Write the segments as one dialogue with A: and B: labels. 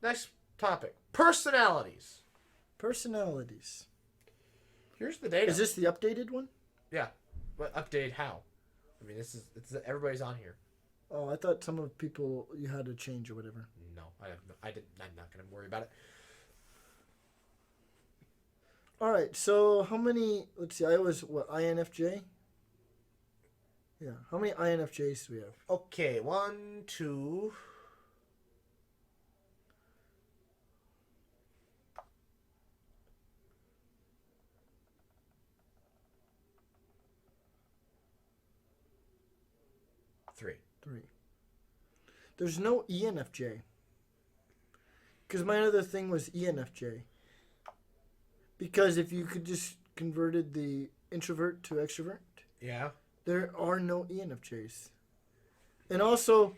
A: Next topic. Personalities.
B: Personalities.
A: Here's the data.
B: Is this the updated one?
A: Yeah. But update how? I mean, it's everybody's on here.
B: Oh, I thought some of people you had to change or whatever.
A: No, I didn't. I'm not going to worry about it.
B: All right. So how many? Let's see. I was what INFJ. Yeah. How many INFJs do we have?
A: Okay, 1, 2. Three.
B: There's no ENFJ. Because my other thing was ENFJ. Because if you could just converted the introvert to extrovert,
A: Yeah.
B: there are no ENFJs. And also,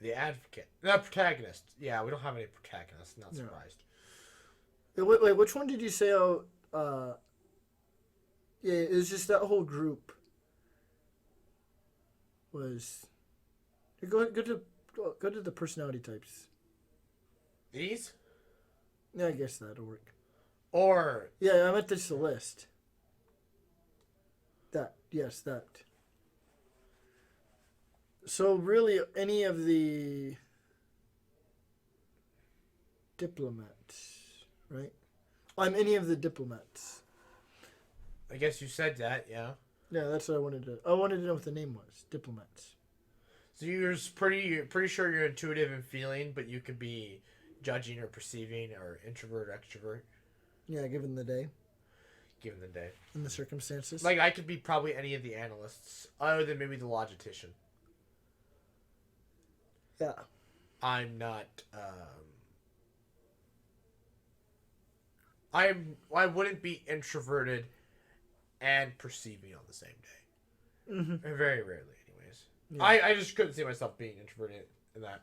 A: The advocate. The protagonist. Yeah, we don't have any protagonists. Not
B: No.
A: surprised.
B: wait, which one did you say? Yeah, it was just that whole group was. Go to the personality types.
A: These?
B: Yeah, I guess that'll work.
A: Or
B: Yeah, I meant this the list. That that. So really, any of the diplomats, right? I'm any of the diplomats.
A: I guess you said that, yeah.
B: Yeah, that's what I wanted to. I wanted to know what the name was. Diplomats.
A: So you're pretty sure you're intuitive and feeling, but you could be judging or perceiving or introvert or extrovert.
B: Yeah, given the day
A: Given the day.
B: and the circumstances.
A: Like I could be probably any of the analysts, other than maybe the logistician.
B: Yeah.
A: I'm not. I wouldn't be introverted and perceiving on the same day.
B: Mm-hmm.
A: Very rarely, anyways.
B: Yeah.
A: I just couldn't see myself being introverted in that.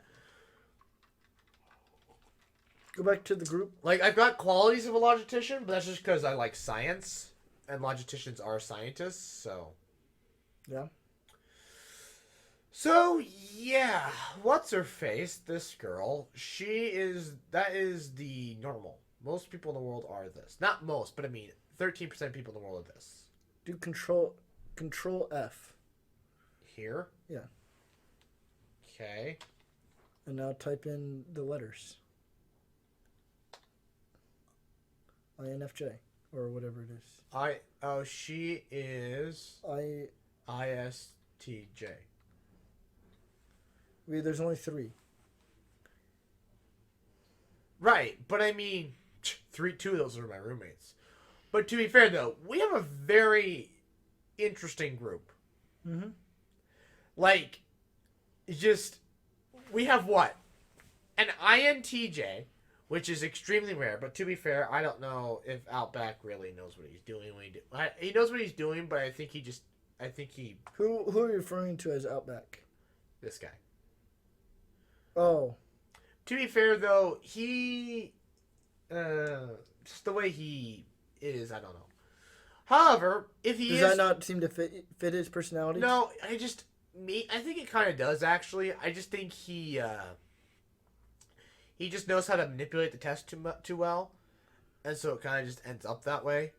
B: Go back to the group.
A: Like I've got qualities of a logistician, but that's just because I like science, and logisticians are scientists. So.
B: Yeah.
A: So yeah, what's her face? This girl, that is the normal. Most people in the world are this. Not most, but I mean 13% of people in the world are this.
B: Do control F.
A: Here?
B: Yeah.
A: Okay.
B: And now type in the letters. INFJ or whatever it is.
A: She is ISTJ.
B: There's only 3.
A: Right, but I mean, 2 of those are my roommates. But to be fair, though, we have a very interesting group.
B: Mm-hmm.
A: Like, we have what? An INTJ, which is extremely rare. But to be fair, I don't know if Outback really knows what he's doing he knows what he's doing, but I think he.
B: Who are you referring to as Outback?
A: This guy.
B: Oh.
A: To be fair, though, he, just the way he is, I don't know. However, if he
B: does that not seem to fit his personality?
A: No, I think it kind of does, actually. I just think he just knows how to manipulate the test too well, and so it kind of just ends up that way.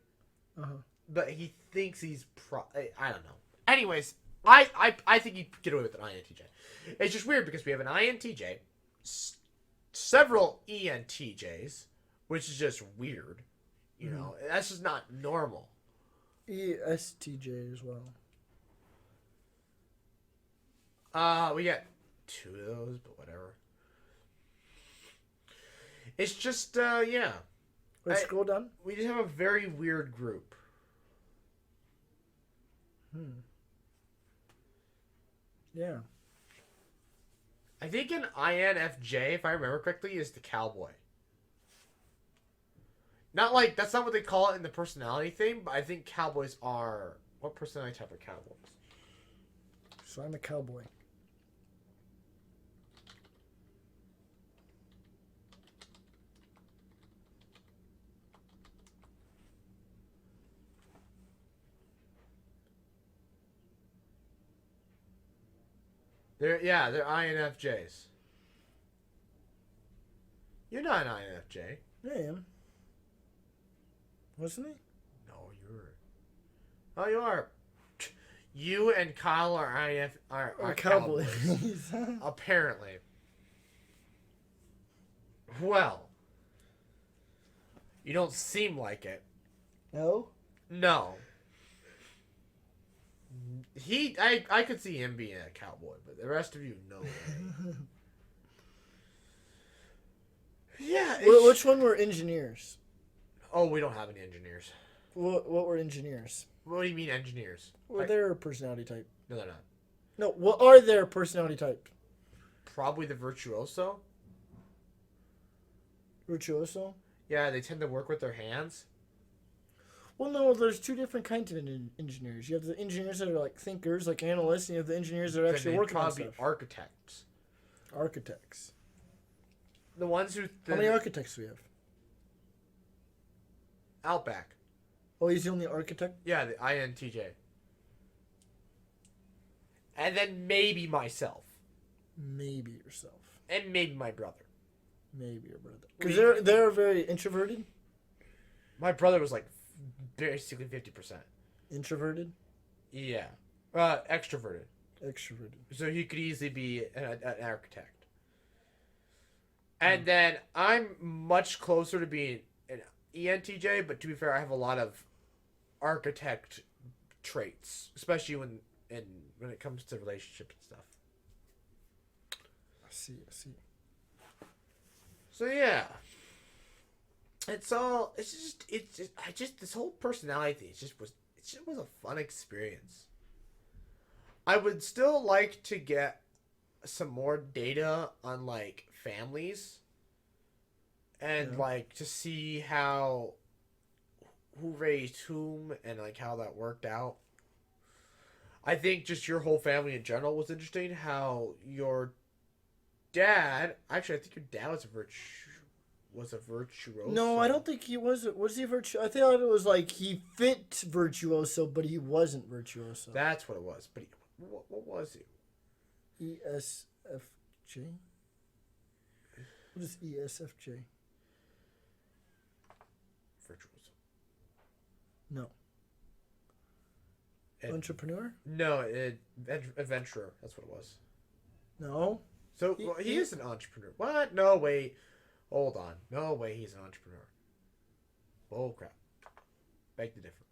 B: Uh-huh.
A: But he thinks I don't know. Anyways, I think he'd get away with an INTJ. It's just weird because we have an INTJ, several ENTJs, which is just weird. You know, that's just not normal.
B: ESTJ as well.
A: We got 2 of those, but whatever. It's just, yeah.
B: Let's scroll down.
A: We just have a very weird group.
B: Yeah.
A: I think an INFJ, if I remember correctly, is the cowboy. Not like, that's not what they call it in the personality thing, but I think cowboys are... What personality type are cowboys?
B: So I'm a cowboy.
A: They're INFJs. You're not an INFJ.
B: I am. Wasn't he?
A: No, you're. Oh, you are. You and Kyle are are
B: Cowboys.
A: Apparently. Well. You don't seem like it.
B: No?
A: No. I could see him being a cowboy, but the rest of you, no way. Yeah.
B: Which one were engineers?
A: Oh, we don't have any engineers.
B: What were engineers?
A: What do you mean engineers?
B: Well, they're a personality type.
A: No, they're not.
B: No, what are their personality type?
A: Probably the virtuoso.
B: Virtuoso?
A: Yeah, they tend to work with their hands.
B: Well, no, there's two different kinds of engineers. You have the engineers that are like thinkers, like analysts, and you have the engineers that are actually working on stuff.
A: Architects.
B: Architects.
A: The ones who...
B: How many architects do we have?
A: Outback.
B: Oh, he's the only architect?
A: Yeah, the INTJ. And then maybe myself.
B: Maybe yourself.
A: And maybe my brother.
B: Maybe your brother. Because they're very introverted?
A: My brother was like basically 50%.
B: Introverted?
A: Yeah. Extroverted.
B: Extroverted.
A: So he could easily be an architect. And then I'm much closer to being an ENTJ, but to be fair, I have a lot of architect traits, especially when it comes to relationship and stuff.
B: I see.
A: So yeah. It's just this whole personality thing, it just was a fun experience. I would still like to get some more data on like families and like to see who raised whom and like how that worked out. I think just your whole family in general was interesting. How your dad, actually, I think your dad was a virtuoso.
B: No, I don't think he was. Was he virtuoso? I thought it was like he fit virtuoso, but he wasn't virtuoso.
A: That's what it was. But what was he?
B: ESFJ? What is ESFJ?
A: Virtuoso.
B: No. Entrepreneur?
A: No, adventurer. That's what it was.
B: No.
A: So he is an entrepreneur. What? No, wait. Hold on. No way he's an entrepreneur. Oh, crap. Beg to differ.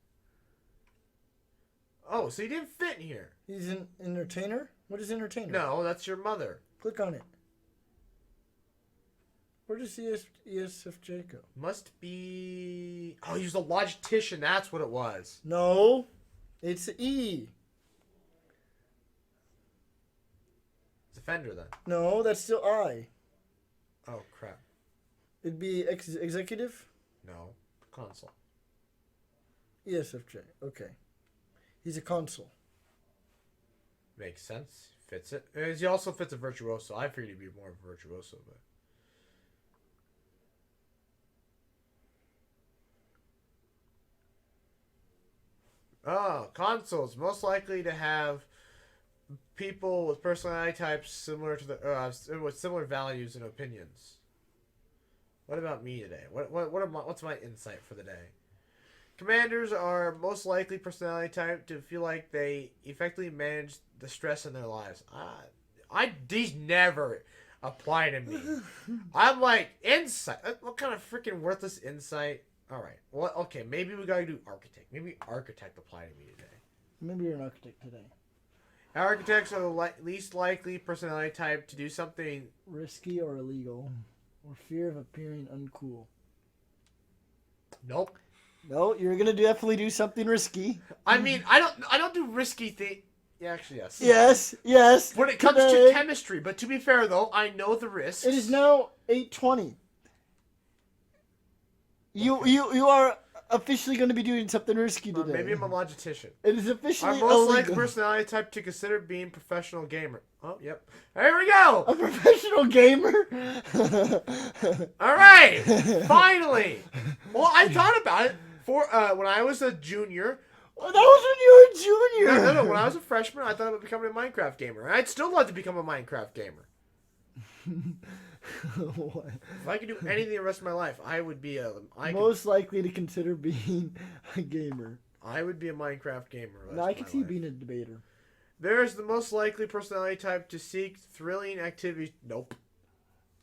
A: Oh, so he didn't fit in here.
B: He's an entertainer? What is entertainer?
A: No, that's your mother.
B: Click on it. Where does ESFJ go?
A: Must be... Oh, he was a logistician. That's what it was.
B: No. It's E.
A: It's a fender, then.
B: No, that's still I.
A: Oh, crap.
B: It'd be executive?
A: No. Console.
B: ESFJ. Okay. He's a consul.
A: Makes sense. Fits it. He also fits a virtuoso. I figured he'd be more of a virtuoso, but... Oh, consoles. Most likely to have people with personality types similar to with similar values and opinions. What about me today? What's my insight for the day? Commanders are most likely personality type to feel like they effectively manage the stress in their lives. These never apply to me. I'm like, insight. What kind of freaking worthless insight? All right. Well, okay. Maybe we gotta do architect. Maybe architect apply to me today.
B: Maybe you're an architect today.
A: Architects are the least likely personality type to do something
B: risky or illegal, or fear of appearing uncool.
A: Nope.
B: No, you're gonna definitely do something risky.
A: I mean, I don't do risky things. Yeah, actually,
B: yes. Yes.
A: When it comes to chemistry, but to be fair though, I know the risks.
B: It is now 8:20. You are officially going to be doing something risky today.
A: Maybe I'm a logistician.
B: It is officially
A: I'm most likely personality type to consider being professional gamer. Oh, yep. There we go.
B: A professional gamer.
A: All right. Finally. Well, I thought about it for when I was a junior.
B: Well, that was when you were a junior.
A: No. When I was a freshman, I thought about becoming a Minecraft gamer. And I'd still love to become a Minecraft gamer. If I could do anything the rest of my life, I would be
B: most likely to consider being a gamer.
A: I would be a Minecraft gamer.
B: No, I can see being a debater.
A: There's the most likely personality type to seek thrilling activities. Nope.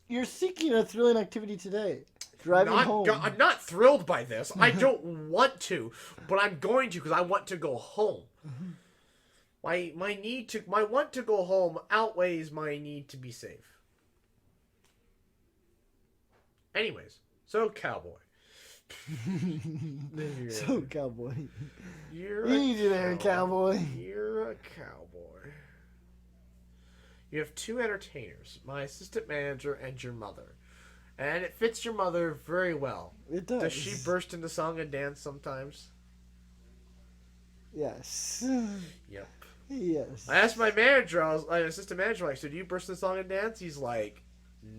B: You're seeking a thrilling activity today. Driving home.
A: I'm not thrilled by this. I don't want to, but I'm going to because I want to go home. My want to go home outweighs my need to be safe. Anyways, so cowboy.
B: So cowboy.
A: You're
B: easy there, cowboy.
A: You're a cowboy. You have two entertainers, my assistant manager and your mother. And it fits your mother very well.
B: It does.
A: Does she burst into song and dance sometimes?
B: Yes.
A: Yep.
B: Yes.
A: I asked my manager, my assistant manager, so do you burst into song and dance? He's like,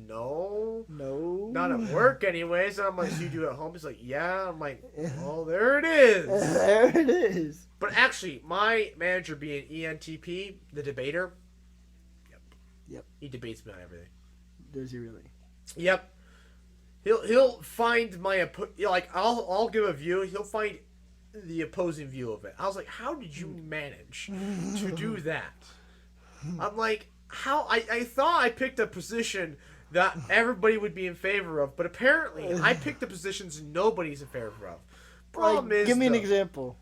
A: no. Not at work anyways. And I'm like, so you do it at home? He's like, yeah. I'm like, oh, there it is.
B: There it is.
A: But actually, my manager being ENTP, the debater,
B: Yep.
A: He debates me on everything.
B: Does he really?
A: Yep. He'll find my I'll give a view. He'll find the opposing view of it. I was like, how did you manage to do that? I'm like, how I thought I picked a position that everybody would be in favor of, but apparently I picked the positions nobody's in favor of. Problem is,
B: give me an example.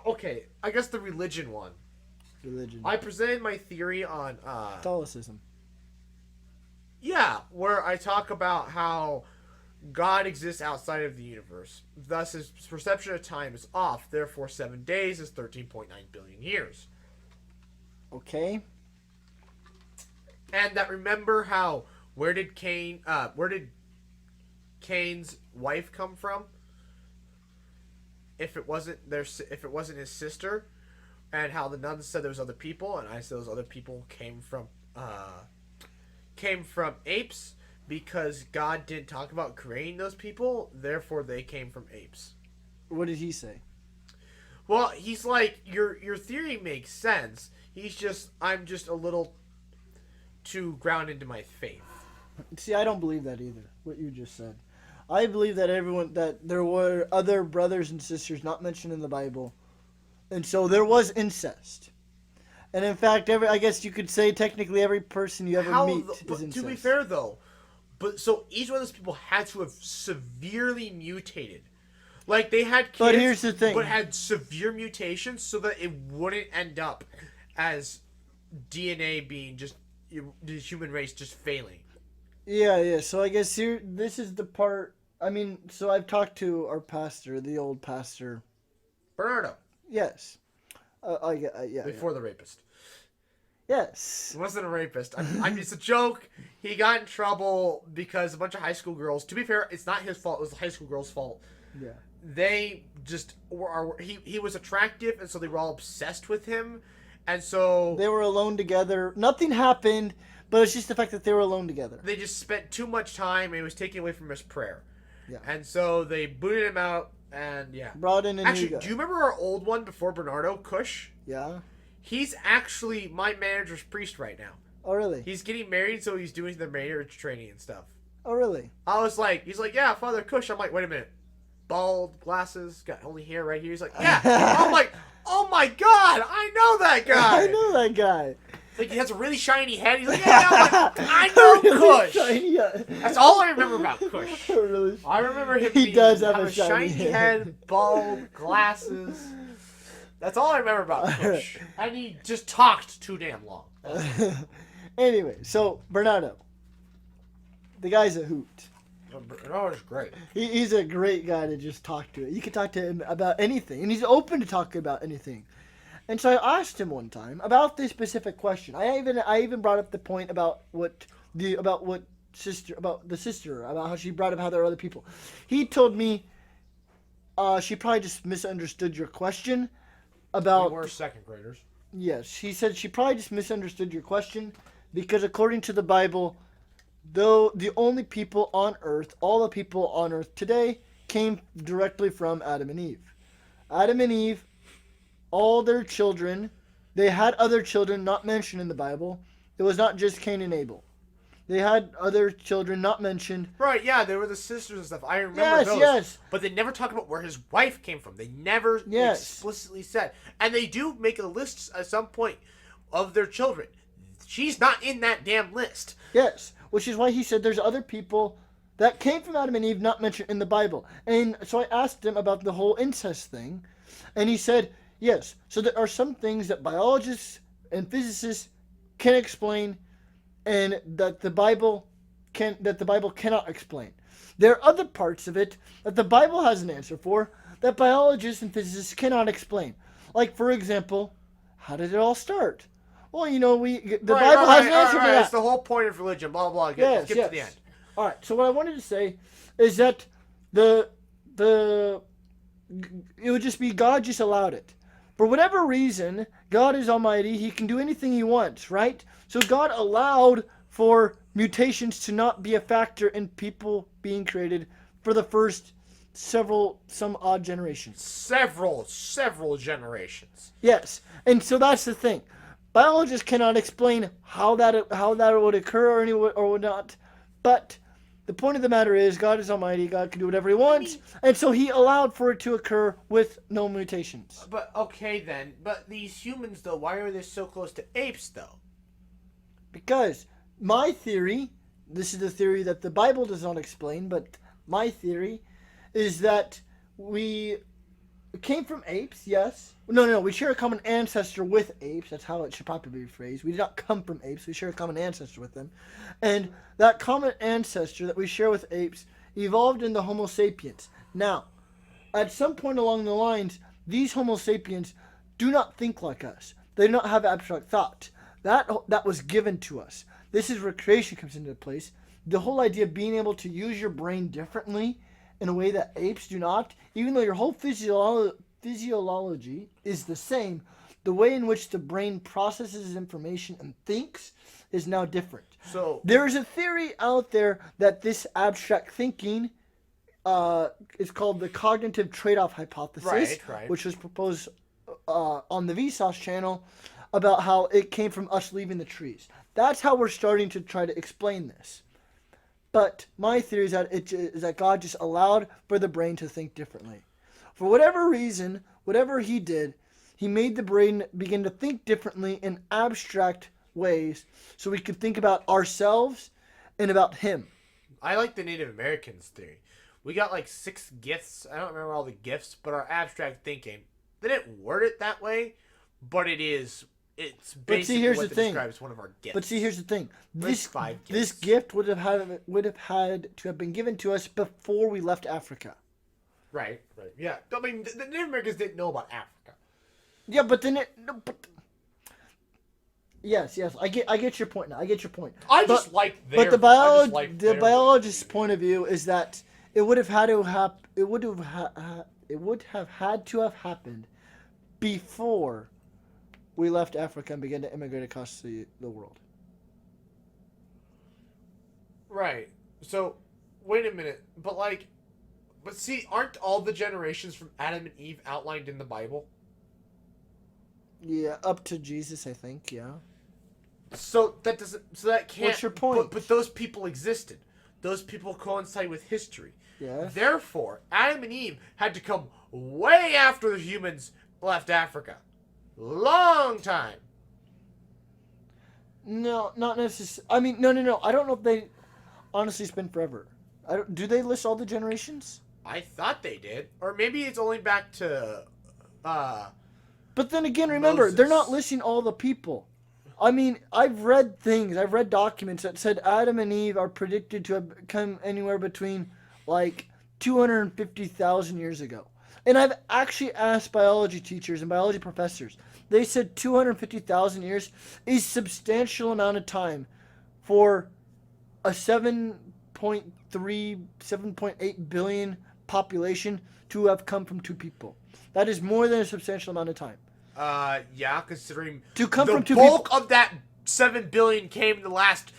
A: Okay. I guess the religion one.
B: Religion.
A: I presented my theory on
B: Catholicism.
A: Yeah, where I talk about how God exists outside of the universe. Thus, his perception of time is off. Therefore, 7 days is 13.9 billion years.
B: Okay.
A: And that remember how where did Cain's wife come from? If it wasn't his sister, and how the nuns said there was other people, and I said those other people came from apes because God didn't talk about creating those people, therefore they came from apes.
B: What did he say?
A: Well, he's like, your theory makes sense. I'm just a little too grounded into my faith.
B: See, I don't believe that either, what you just said. I believe that there were other brothers and sisters not mentioned in the Bible, and so there was incest. And in fact, I guess you could say technically every person you ever meet is incest.
A: To be fair, though, so each one of those people had to have severely mutated. Like, they had kids,
B: but here's the thing.
A: But had severe mutations so that it wouldn't end up as DNA being just the human race just failing.
B: Yeah. So I guess this is the part. I mean, so I've talked to our pastor, the old pastor,
A: Bernardo.
B: Yes. Yeah.
A: Before the rapist.
B: Yes.
A: He wasn't a rapist. It's a joke. He got in trouble because a bunch of high school girls. To be fair, it's not his fault. It was the high school girls' fault.
B: Yeah.
A: They just were. He was attractive, and so they were all obsessed with him, and so
B: they were alone together. Nothing happened, but it's just the fact that they were alone together.
A: They just spent too much time, and it was taking away from his prayer.
B: Yeah.
A: And so they booted him out, and yeah.
B: Brought in a
A: Actually,
B: new guy.
A: do you remember our old one before Bernardo, Cush?
B: Yeah.
A: He's actually my manager's priest right now.
B: Oh, really?
A: He's getting married, so he's doing the marriage training and stuff.
B: Oh, really?
A: I was like, he's like, yeah, Father Cush. I'm like, wait a minute. Bald, glasses, got only hair right here. He's like, yeah. I'm like, oh my God, I know that guy.
B: I know that guy.
A: Like, he has a really shiny head. He's like, yeah, I know
B: really
A: Cush.
B: Shiny,
A: That's all I remember about Cush.
B: Really?
A: I remember him
B: He does have a shiny
A: head, bald, glasses. That's all I remember about Cush. And he just talked too damn long.
B: Anyway, so Bernardo, the guy's a hoot.
A: Bernardo's great.
B: He's a great guy to just talk to. You can talk to him about anything, and he's open to talking about anything. And so I asked him one time about this specific question. I even brought up the point about the sister, about how she brought up how there are other people. He told me she probably just misunderstood your question about.
A: We were second graders.
B: Yes, he said she probably just misunderstood your question because according to the Bible, though the only people on earth, all the people on earth today, came directly from Adam and Eve. Adam and Eve, all their children, they had other children not mentioned in the Bible. It was not just Cain and Abel. They had other children not mentioned.
A: Right, yeah, they were the sisters and stuff. I remember those.
B: Yes.
A: But they never talk about where his wife came from. They never explicitly said. And they do make a list at some point of their children. She's not in that damn list.
B: Yes, which is why he said there's other people that came from Adam and Eve not mentioned in the Bible. And so I asked him about the whole incest thing, and he said, yes, so there are some things that biologists and physicists can explain and that the Bible cannot explain. There are other parts of it that the Bible has an answer for that biologists and physicists cannot explain. Like, for example, how did it all start? Well, you know, the Bible has an answer for that.
A: It's the whole point of religion, blah, blah, blah. Skip to the end.
B: All right, so what I wanted to say is that it would just be God just allowed it. For whatever reason, God is almighty. He can do anything he wants, right? So God allowed for mutations to not be a factor in people being created for the first some odd generations.
A: Several generations.
B: Yes, and so that's the thing. Biologists cannot explain how that would occur or would not, but the point of the matter is God is almighty. God can do whatever he wants, and so he allowed for it to occur with no mutations.
A: But okay then, but these humans though, why are they so close to apes though?
B: Because my theory, this is the theory that the Bible does not explain, but my theory is that we came from apes, yes. No, we share a common ancestor with apes. That's how it should probably be phrased. We did not come from apes. We share a common ancestor with them. And that common ancestor that we share with apes evolved into Homo sapiens. Now, at some point along the lines, these Homo sapiens do not think like us. They do not have abstract thought. That was given to us. This is where creation comes into place. The whole idea of being able to use your brain differently in a way that apes do not, even though your whole physiology is the same, the way in which the brain processes information and thinks is now different.
A: So
B: there is a theory out there that this abstract thinking is called the cognitive trade-off hypothesis,
A: right.
B: which was proposed on the Vsauce channel about how it came from us leaving the trees. That's how we're starting to try to explain this. But my theory is that God just allowed for the brain to think differently. For whatever reason, whatever he did, he made the brain begin to think differently in abstract ways so we could think about ourselves and about him.
A: I like the Native Americans theory. We got like 6 gifts. I don't remember all the gifts, but our abstract thinking. They didn't word it that way, but it's basically what describes one of our gifts.
B: But see, here's the thing. This
A: 5 gifts.
B: This gift would have had to have been given to us before we left Africa.
A: Right. Yeah. I mean, the Native Americans didn't know about Africa.
B: Yeah, but then Yes, I get your point now. I get your point.
A: But
B: the biologist's point of view is that it would have had to have happened before we left Africa and began to immigrate across the world.
A: Right. So, wait a minute. But see, aren't all the generations from Adam and Eve outlined in the Bible?
B: Yeah, up to Jesus, I think, yeah.
A: So that can't...
B: What's your point?
A: But those people existed. Those people coincide with history.
B: Yeah.
A: Therefore, Adam and Eve had to come way after the humans left Africa. Long time.
B: No, not necessarily. I mean, no. I don't know if they... Honestly, it's been forever. Do they list all the generations?
A: I thought they did. Or maybe it's only back to...
B: But then again, remember,
A: Moses.
B: They're not listing all the people. I mean, I've read documents that said Adam and Eve are predicted to have come anywhere between, 250,000 years ago. And I've actually asked biology teachers and biology professors. They said 250,000 years is a substantial amount of time for a 7.8 billion population to have come from 2 people. That is more than a substantial amount of time.
A: Yeah, considering
B: to come
A: the
B: from 2
A: bulk
B: people.
A: of that 7 billion came in the last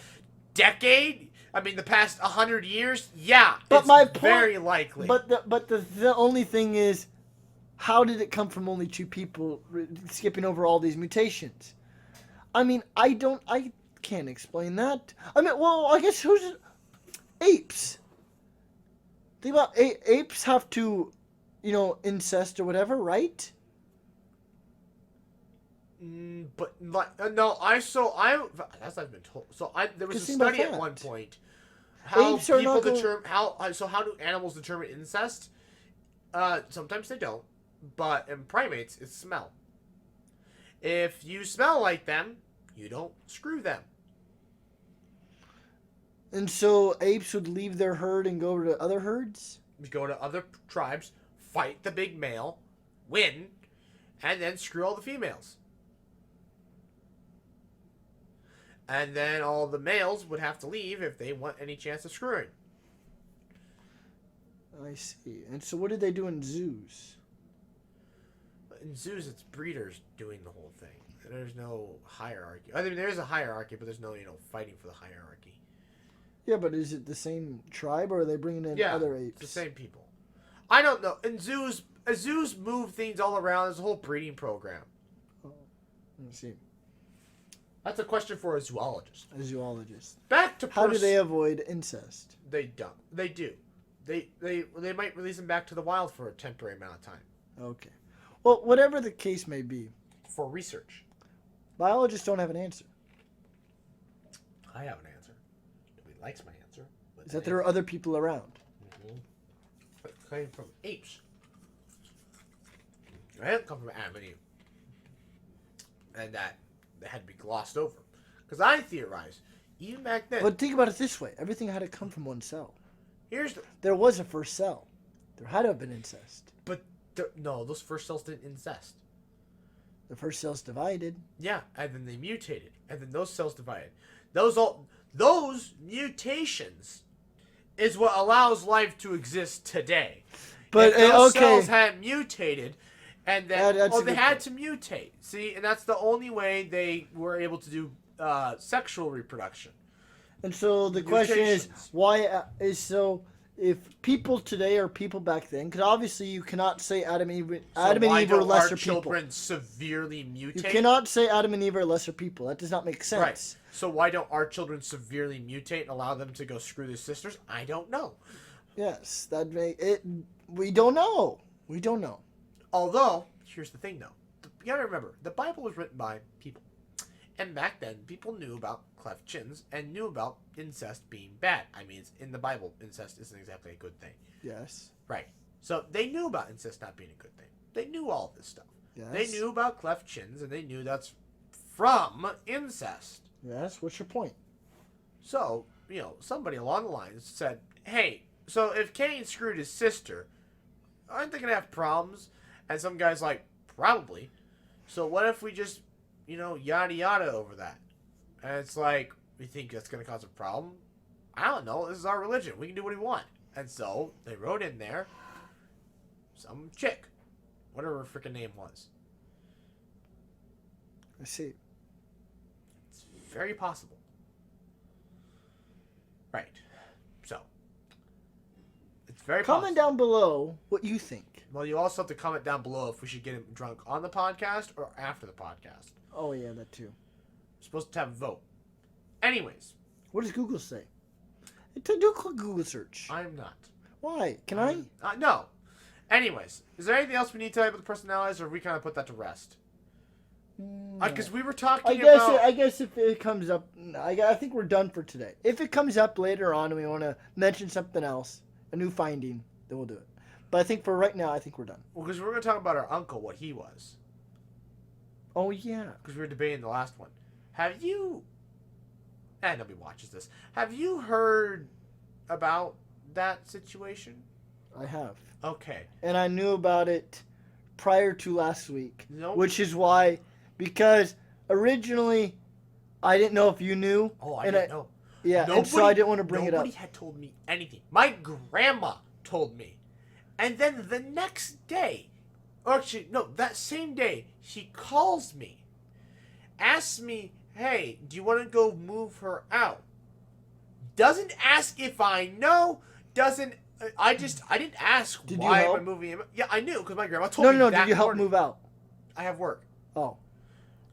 A: decade, I mean, the past 100 years, yeah,
B: But
A: it's
B: my point,
A: very likely.
B: But the only thing is, how did it come from only 2 people skipping over all these mutations? I mean, I can't explain that. I mean, well, I guess apes? Think about apes have to, incest or whatever, right?
A: But no, that's not been told. So there was a
B: Think about
A: study at
B: that.
A: one point how
B: Apes are
A: people
B: not
A: determine how do animals determine incest? Sometimes they don't, but in primates it's smell. If you smell like them, you don't screw them.
B: And so apes would leave their herd and go to other herds?
A: You go to other tribes, fight the big male, win, and then screw all the females. And then all the males would have to leave if they want any chance of screwing.
B: I see. And so what did they do in zoos?
A: In zoos, it's breeders doing the whole thing. There's no hierarchy. I mean, there is a hierarchy, but there's no, fighting for the hierarchy.
B: Yeah, but is it the same tribe, or are they bringing in other apes?
A: It's the same people. I don't know. In zoos move things all around. There's a whole breeding program.
B: Oh, I see.
A: That's a question for a zoologist.
B: A zoologist.
A: Back to
B: how do they avoid incest?
A: They don't. They do. They might release them back to the wild for a temporary amount of time.
B: Okay. Well, whatever the case may be.
A: For research.
B: Biologists don't have an answer.
A: I have an answer. Nobody likes my answer.
B: Is that there are other people around.
A: Mm-hmm. It came from apes. It didn't come from Adam and Eve. And that they had to be glossed over. Because I theorize, even back then...
B: But think about it this way. Everything had to come from one cell.
A: There
B: was a first cell. There had to have been incest.
A: But, no, those first cells didn't incest.
B: The first cells divided.
A: Yeah, and then they mutated. And then those cells divided. Those mutations is what allows life to exist today.
B: But,
A: if those
B: okay.
A: cells had mutated... And then, they had
B: point.
A: to mutate. See, and that's the only way they were able to do sexual reproduction.
B: And so the question is, why if people today are people back then, because obviously you cannot say Adam and Eve are lesser people.
A: Children severely mutate?
B: You cannot say Adam and Eve are lesser people. That does not make sense.
A: Right. So why don't our children severely mutate and allow them to go screw their sisters? I don't know.
B: Yes, we don't know. We don't know.
A: Although, here's the thing, though. You gotta remember, the Bible was written by people. And back then, people knew about cleft chins and knew about incest being bad. I mean, it's in the Bible, incest isn't exactly a good thing.
B: Yes.
A: Right. So they knew about incest not being a good thing. They knew all this stuff.
B: Yes.
A: They knew about cleft chins, and they knew that's from incest.
B: Yes, what's your point?
A: So, somebody along the lines said, hey, so if Cain screwed his sister, aren't they going to have problems? And some guy's like, probably. So what if we just, yada yada over that? And it's like, we think that's going to cause a problem? I don't know. This is our religion. We can do what we want. And so they wrote in there some chick. Whatever her freaking name was.
B: I see.
A: It's very possible. Right. So. It's very possible.
B: Comment down below what you think.
A: Well, you also have to comment down below if we should get him drunk on the podcast or after the podcast.
B: Oh, yeah, that too.
A: We're supposed to have a vote. Anyways.
B: What does Google say? Do a quick Google search.
A: I'm not.
B: Why? Can I?
A: No. Anyways. Is there anything else we need to tell you about the personalities, or have we kind of put that to rest? Because we were talking about...
B: I guess if it comes up... I think we're done for today. If it comes up later on and we want to mention something else, a new finding, then we'll do it. But I think for right now, I think we're done.
A: Well, because we're going to talk about our uncle, what he was.
B: Oh, yeah.
A: Because we were debating the last one. Have you... nobody watches this. Have you heard about that situation?
B: I have.
A: Okay.
B: And I knew about it prior to last week.
A: Nope.
B: Which is why... Because originally, I didn't know if you knew.
A: Oh, I didn't know.
B: Yeah, and so I didn't want to bring it up.
A: Nobody had told me anything. My grandma told me. And then the next day, or actually, no, that same day, she calls me, asks me, hey, do you want to go move her out? Doesn't ask if I know. Doesn't. I didn't ask
B: Did
A: why
B: you help?
A: am I moving. Yeah, I knew because my grandma told me
B: No.
A: that
B: Did you help
A: morning.
B: move out?
A: I have work.
B: Oh.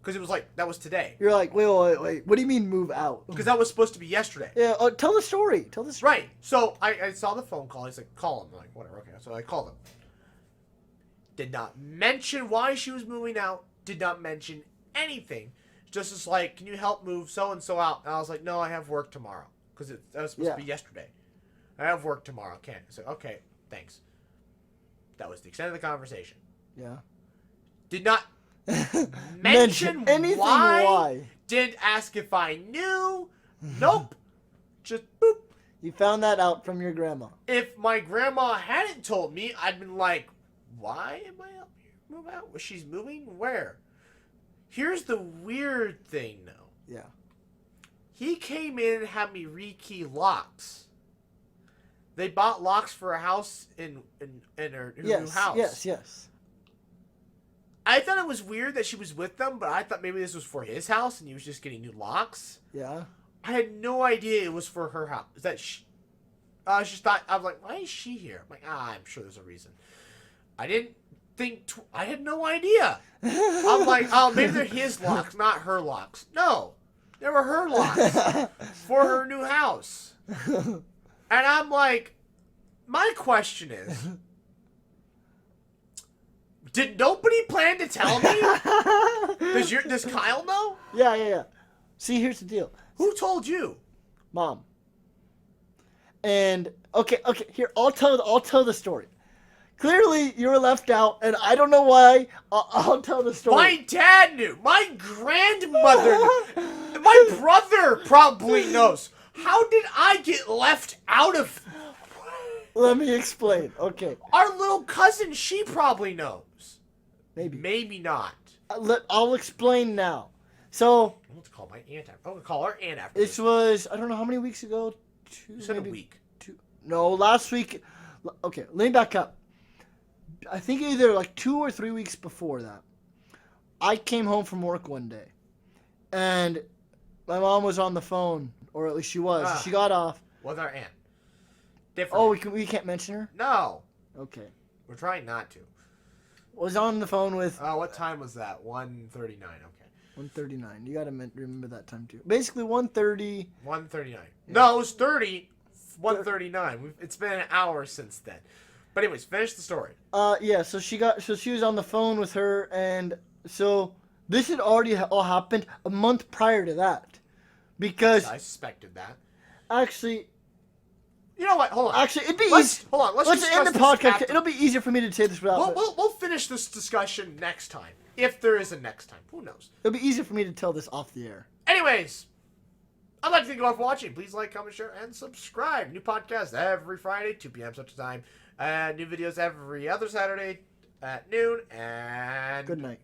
A: Because it was like, that was today.
B: You're like, wait. What do you mean move out?
A: Because that was supposed to be yesterday.
B: Yeah. Tell the story.
A: Right. So I saw the phone call. He's like, call him. I'm like, whatever. Okay. So I called him. Did not mention why she was moving out. Did not mention anything. Just as like, can you help move so-and-so out? And I was like, no, I have work tomorrow. Because that was supposed to be yesterday. I have work tomorrow. Can't. So, okay. Thanks. That was the extent of the conversation.
B: Yeah.
A: Did not mention
B: anything why.
A: Didn't ask if I knew. Nope. Just boop.
B: You found that out from your grandma.
A: If my grandma hadn't told me, I'd been like, why am I helping her move out? She's moving? Where? Here's the weird thing, though.
B: Yeah.
A: He came in and had me rekey locks. They bought locks for a house in her new house.
B: Yes.
A: I thought it was weird that she was with them, but I thought maybe this was for his house and he was just getting new locks.
B: Yeah.
A: I had no idea it was for her house. That I just thought, I was like, why is she here? I'm like, I'm sure there's a reason. I didn't think, I had no idea. I'm like, oh, maybe they're his locks, not her locks. No, they were her locks for her new house. And I'm like, my question is, did nobody plan to tell me? Does Kyle know?
B: Yeah. See, here's the deal.
A: Who told you?
B: Mom. And okay. Here, I'll tell the story. Clearly, you were left out, and I don't know why. I'll tell the story.
A: My dad knew. My grandmother knew. My brother probably knows. How did I get left out of?
B: Let me explain. Okay.
A: Our little cousin, she probably knows.
B: Maybe.
A: Maybe not.
B: I'll explain now. So.
A: Let's call my aunt. I'm gonna call her aunt after
B: this. Was, I don't know how many weeks ago.
A: You said a week.
B: No, last week. Okay, let me back up. I think either like 2 or 3 weeks before that, I came home from work one day, and my mom was on the phone, or at least she was. She got off.
A: With our aunt. Different.
B: Oh, we can't mention her?
A: No.
B: Okay.
A: We're trying not to.
B: Was on the phone with...
A: what time was that? 1:39. Okay.
B: 1:39. You gotta remember that time too. Basically 1:30.
A: 1:39. Yeah. No, it was 1:39. It's been an hour since then. But anyways, finish the story.
B: Yeah. So she was on the phone with her, and so this had already all happened a month prior to that, because
A: I suspected that.
B: Actually,
A: you know what? Hold on.
B: Actually, it'd be easy.
A: Hold on.
B: Let's end the podcast. It'll be easier for me to say this without.
A: We'll finish this discussion next time, if there is a next time. Who knows?
B: It'll be easier for me to tell this off the air.
A: Anyways, I'd like to thank you all for watching. Please like, comment, share, and subscribe. New podcast every Friday, 2 p.m. Central Time. New videos every other Saturday at noon. And
B: good night.